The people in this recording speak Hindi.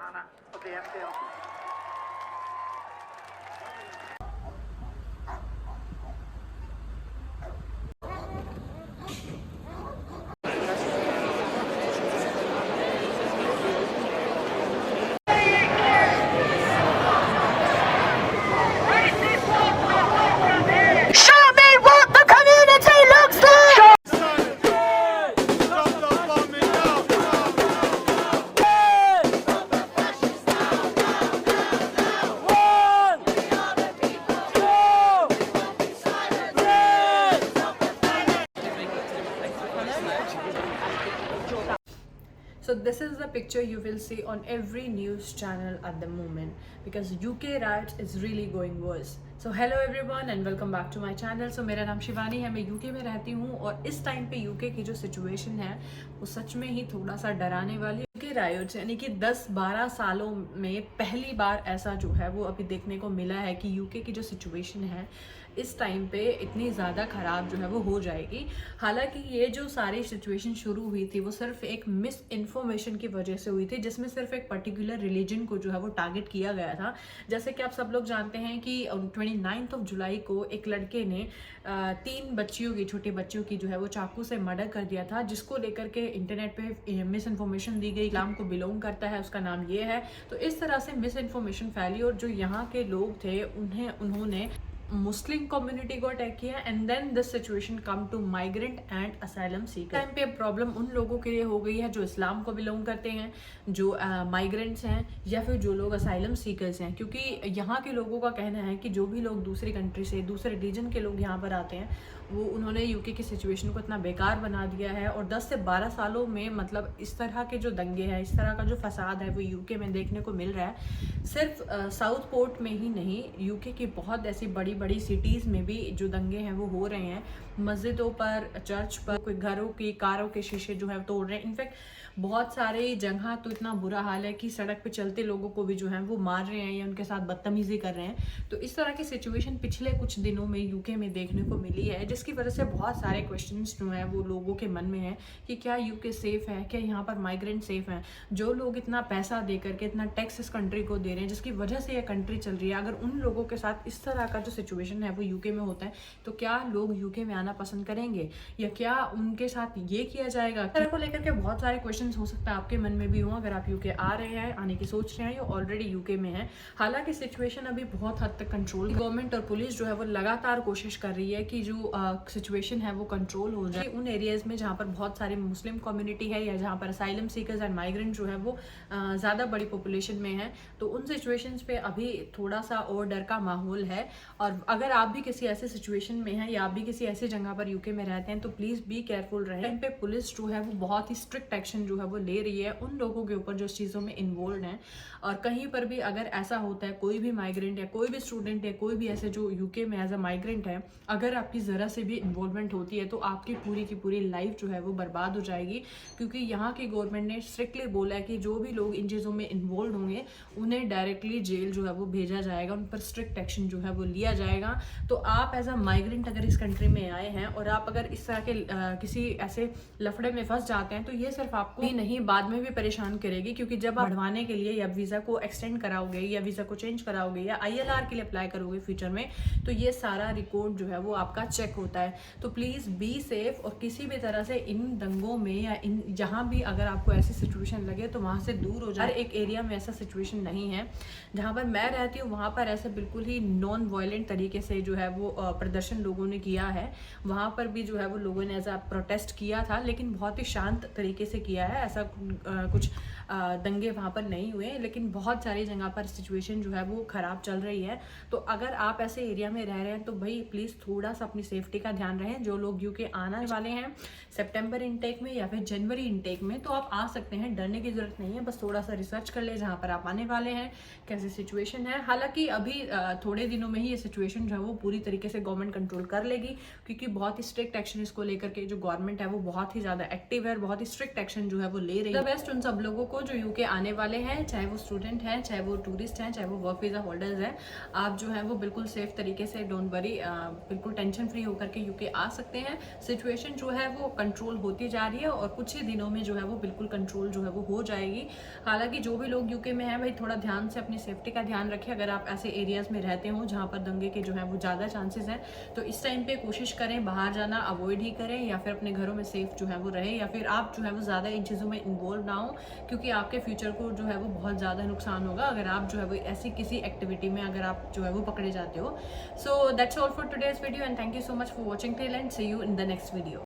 Hannah of the FPL. So this is the picture you will see on every news channel at the moment because UK riots is really going worse. So hello everyone and welcome back to my channel. So मेरा नाम शिवानी है, मैं UK में रहती हूँ और इस टाइम पे UK की जो सिचुएशन है वो सच में ही थोड़ा सा डराने वाली है। UK रायोट्स यानी कि 10-12 सालों में पहली बार ऐसा जो है वो अभी देखने को मिला है कि UK की जो सिचुएशन है इस टाइम पे इतनी ज़्यादा ख़राब जो है वो हो जाएगी। हालांकि ये जो सारी सिचुएशन शुरू हुई थी वो सिर्फ एक मिस इन्फॉर्मेशन की वजह से हुई थी जिसमें सिर्फ एक पर्टिकुलर रिलीजन को जो है वो टारगेट किया गया था। जैसे कि आप सब लोग जानते हैं कि 29 जुलाई को एक लड़के ने 3 बच्चियों की छोटी बच्चियों की जो है वो चाकू से मर्डर कर दिया था, जिसको लेकर के इंटरनेट पे मिस इन्फॉर्मेशन दी गई। इस्लाम को बिलोंग करता है, उसका नाम ये है। तो इस तरह से मिस इन्फॉर्मेशन फैली और जो यहाँ के लोग थे उन्होंने मुस्लिम कम्युनिटी को अटैक किया and then this situation come to migrant and asylum seeker. Time पे प्रॉब्लम उन लोगों के लिए हो गई है जो इस्लाम को बिलोंग करते हैं, जो माइग्रेंट्स हैं या फिर जो लोग असाइलम सीकर्स हैं, क्योंकि यहाँ के लोगों का कहना है कि जो भी लोग दूसरी कंट्री से दूसरे रीजन के लोग यहाँ पर आते हैं वो उन्होंने यूके की सिचुएशन को इतना बेकार बना दिया है। और 10 से 12 सालों में मतलब इस तरह के जो दंगे हैं, इस तरह का जो फसाद है वो यूके में देखने को मिल रहा है। सिर्फ साउथ पोर्ट में ही नहीं, यूके की बहुत ऐसी बड़ी बड़ी सिटीज़ में भी जो दंगे हैं वो हो रहे हैं। मस्जिदों पर, चर्च पर, कोई घरों की, कारों के शीशे जो है तोड़ रहे हैं। इनफैक्ट बहुत सारे जगह तो इतना बुरा हाल है कि सड़क पे चलते लोगों को भी जो है वो मार रहे हैं या उनके साथ बदतमीजी कर रहे हैं। तो इस तरह की सिचुएशन पिछले कुछ दिनों में यूके में देखने को मिली है, जिसकी वजह से बहुत सारे क्वेश्चंस जो हैं वो लोगों के मन में है कि क्या यूके सेफ है, क्या यहाँ पर माइग्रेंट सेफ हैं। जो लोग इतना पैसा दे करके, इतना टैक्स इस कंट्री को दे रहे हैं जिसकी वजह से ये कंट्री चल रही है, अगर उन लोगों के साथ इस तरह का जो सिचुएशन है वो यूके में होता है तो क्या लोग यूके में आना पसंद करेंगे या क्या उनके साथ ये किया जाएगा। तरह को लेकर के बहुत सारे क्वेश्चन हो सकता है आपके मन में भी हो अगर आप यूके आ रहे हैं, आने की सोच रहे हैं या ऑलरेडी यूके में है। हालांकि सिचुएशन अभी बहुत हद तक कंट्रोल, गवर्नमेंट और पुलिस जो है वो लगातार कोशिश कर रही है कि जो सिचुएशन है वो कंट्रोल हो जाए। उन एरियाज में जहाँ पर बहुत सारी मुस्लिम कम्युनिटी है या जहाँ पर असाइलम सीकर्स एंड माइग्रेंट जो है वो ज़्यादा बड़ी पॉपुलेशन में है, तो उन सिचुएशंस पे अभी थोड़ा सा और डर का माहौल है। और अगर आप भी किसी ऐसे सिचुएशन में हैं या आप भी किसी ऐसी जगह पर यूके में रहते हैं तो प्लीज़ बी केयरफुल रहें। इन पे पुलिस जो है वो बहुत ही स्ट्रिक्ट एक्शन जो है वो ले रही है उन लोगों के ऊपर जो इस चीज़ों में इन्वॉल्व हैं। और कहीं पर भी अगर ऐसा होता है, कोई भी माइग्रेंट या कोई भी स्टूडेंट या कोई भी ऐसे जो यूके में एज अ माइग्रेंट है, अगर आपकी ज़रा से भी इन्वॉल्वमेंट होती है तो आपकी पूरी की पूरी लाइफ जो है वो बर्बाद हो जाएगी। क्योंकि यहाँ की गवर्नमेंट ने स्ट्रिक्टली बोला है कि जो भी लोग इन चीज़ों में इन्वॉल्व होंगे उन्हें डायरेक्टली जेल जो है वो भेजा जाएगा, उन पर स्ट्रिक्ट एक्शन जो है वो लिया जाएगा। तो आप एज अ माइग्रेंट अगर इस कंट्री में आए हैं और आप अगर इस तरह के किसी ऐसे लफड़े में फंस जाते हैं तो ये सिर्फ आपको ही नहीं बाद में भी परेशान करेगी, क्योंकि जब आप बढ़वाने के लिए या वीज़ा को एक्सटेंड कराओगे या वीज़ा को चेंज कराओगे या ILR के लिए अप्लाई करोगे फ्यूचर में, तो ये सारा रिकॉर्ड जो है वो आपका चेक होता है। तो प्लीज़ बी सेफ और किसी भी तरह से इन दंगों में या इन जहाँ भी अगर आपको ऐसी सिचुएशन लगे तो वहाँ से दूर हो जाए। हर एक एरिया में ऐसा सिचुएशन नहीं है। जहाँ पर मैं रहती हूँ वहाँ पर ऐसे बिल्कुल ही नॉन वायलेंट तरीके से जो है वो प्रदर्शन लोगों ने किया है। वहाँ पर भी जो है वो लोगों ने ऐसा प्रोटेस्ट किया था, लेकिन बहुत ही शांत तरीके से किया है। ऐसा कुछ दंगे वहाँ पर नहीं हुए, लेकिन बहुत सारी जगह पर सिचुएशन जो है वो ख़राब चल रही है। तो अगर आप ऐसे एरिया में रह रहे हैं तो भाई प्लीज़ थोड़ा सा अपनी सेफ्टी का ध्यान रखें। जो लोग यूके आने वाले हैं सितंबर इनटेक में या फिर जनवरी इनटेक में, तो आप आ सकते हैं, डरने की ज़रूरत नहीं है। बस थोड़ा सा रिसर्च कर ले जहाँ पर आप आने वाले हैं, कैसी सिचुएशन है। हालांकि अभी थोड़े दिनों में ही ये सिचुएशन जो है वो पूरी तरीके से गवर्नमेंट कंट्रोल कर लेगी, क्योंकि बहुत ही स्ट्रिक्ट एक्शन इसको लेकर के जो गवर्नमेंट है वो बहुत ही ज़्यादा एक्टिव है, बहुत ही स्ट्रिक्ट एक्शन जो है वो ले रही है। द बेस्ट उन सब लोगों को जो यूके आने वाले हैं, चाहे वो स्टूडेंट हैं, चाहे वो टूरिस्ट हैं, चाहे वो वर्क वीजा होल्डर्स हैं। आप जो है वो बिल्कुल सेफ तरीके से, डोंट वरी, बिल्कुल टेंशन फ्री होकर के यूके आ सकते हैं। सिचुएशन जो है वो कंट्रोल होती जा रही है और कुछ ही दिनों में जो है वो बिल्कुल कंट्रोल जो है वो हो जाएगी। हालांकि जो भी लोग यूके में हैं भाई थोड़ा ध्यान से अपनी सेफ्टी का ध्यान रखें। अगर आप ऐसे एरियाज में रहते हो जहाँ पर दंगे के जो है वो ज़्यादा चांसेस हैं, तो इस टाइम पे कोशिश करें बाहर जाना अवॉइड ही करें, या फिर अपने घरों में सेफ जो है वो रहे, या फिर आप जो है वो ज़्यादा इन चीज़ों में इन्वॉल्व ना हो, क्योंकि आपके फ्यूचर को जो है वो बहुत ज़्यादा नुकसान होगा अगर आप जो है वो ऐसी किसी एक्टिविटी में अगर आप जो है वो पकड़े जाते हो। So that's all for today's video and thank you so much for watching till end see you in the next video.